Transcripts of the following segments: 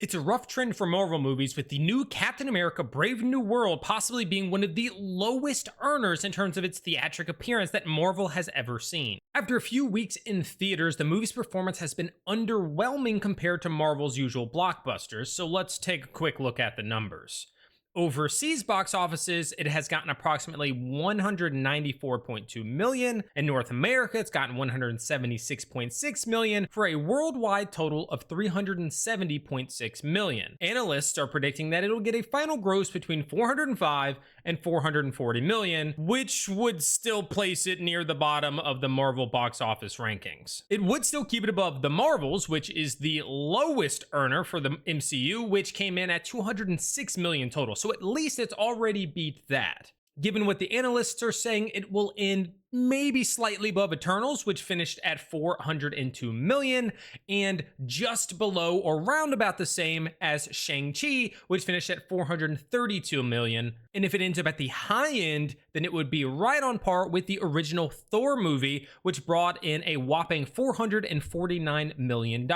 It's a rough trend for Marvel movies, with the new Captain America Brave New World possibly being one of the lowest earners in terms of its theatric appearance that Marvel has ever seen. After a few weeks in theaters, the movie's performance has been underwhelming compared to Marvel's usual blockbusters, so let's take a quick look at the numbers. Overseas box offices, it has gotten approximately 194.2 million. In North America, it's gotten 176.6 million for a worldwide total of 370.6 million. Analysts are predicting that it'll get a final gross between 405 and 440 million, which would still place it near the bottom of the Marvel box office rankings. It would still keep it above the Marvels, which is the lowest earner for the MCU, which came in at 206 million total. So at least it's already beat that. Given what the analysts are saying, it will end maybe slightly above Eternals, which finished at 402 million, and just below or round about the same as Shang-Chi, which finished at 432 million. And if it ends up at the high end, then it would be right on par with the original Thor movie, which brought in a whopping $449 million.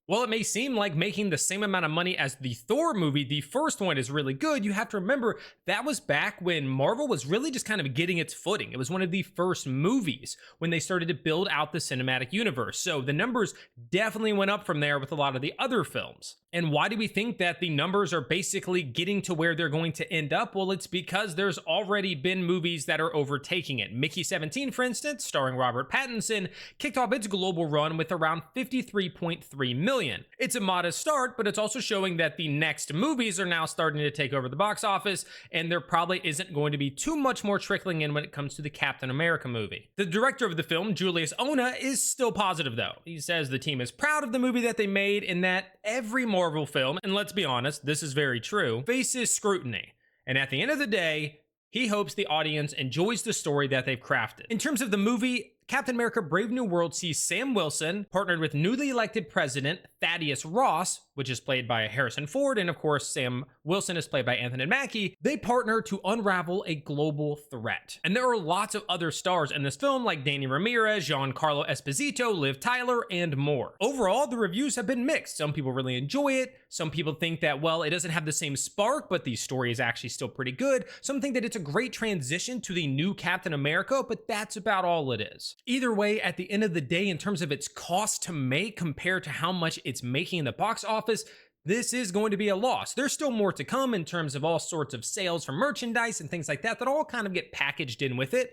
While it may seem like making the same amount of money as the Thor movie, the first one, is really good, you have to remember that was back when Marvel was really just kind of getting its footing. It was one of the first movies when they started to build out the cinematic universe. So the numbers definitely went up from there with a lot of the other films. And why do we think that the numbers are basically getting to where they're going to end up? Well, it's because there's already been movies that are overtaking it. Mickey 17, for instance, starring Robert Pattinson, kicked off its global run with around 53.3 million. It's a modest start, but it's also showing that the next movies are now starting to take over the box office, and there probably isn't going to be too much more trickling in when it comes to the Captain America movie. The director of the film, Julius Ona, is still positive though. He says the team is proud of the movie that they made, and that every Marvel film, and let's be honest, this is very true, faces scrutiny. And at the end of the day, he hopes the audience enjoys the story that they've crafted. In terms of the movie, Captain America Brave New World sees Sam Wilson partnered with newly elected president Thaddeus Ross, which is played by Harrison Ford, and of course Sam Wilson is played by Anthony Mackie. They partner to unravel a global threat. And there are lots of other stars in this film, like Danny Ramirez, Giancarlo Esposito, Liv Tyler, and more. Overall, the reviews have been mixed. Some people really enjoy it. Some people think that, well, it doesn't have the same spark, but the story is actually still pretty good. Some think that it's a great transition to the new Captain America, but that's about all it is. Either way, at the end of the day, in terms of its cost to make compared to how much it's making in the box office, this is going to be a loss. There's still more to come in terms of all sorts of sales from merchandise and things like that that all kind of get packaged in with it.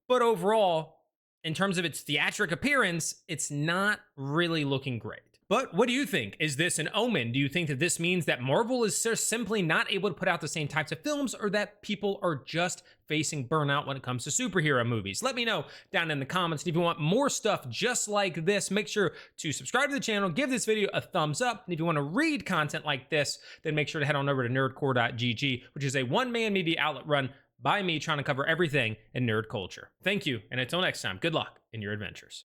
But overall, in terms of its theatric appearance, it's not really looking great. But what do you think? Is this an omen? Do you think that this means that Marvel is just simply not able to put out the same types of films, or that people are just facing burnout when it comes to superhero movies? Let me know down in the comments. And if you want more stuff just like this, make sure to subscribe to the channel, give this video a thumbs up. And if you want to read content like this, then make sure to head on over to nerdcore.gg, which is a one-man media outlet run by me trying to cover everything in nerd culture. Thank you, and until next time, good luck in your adventures.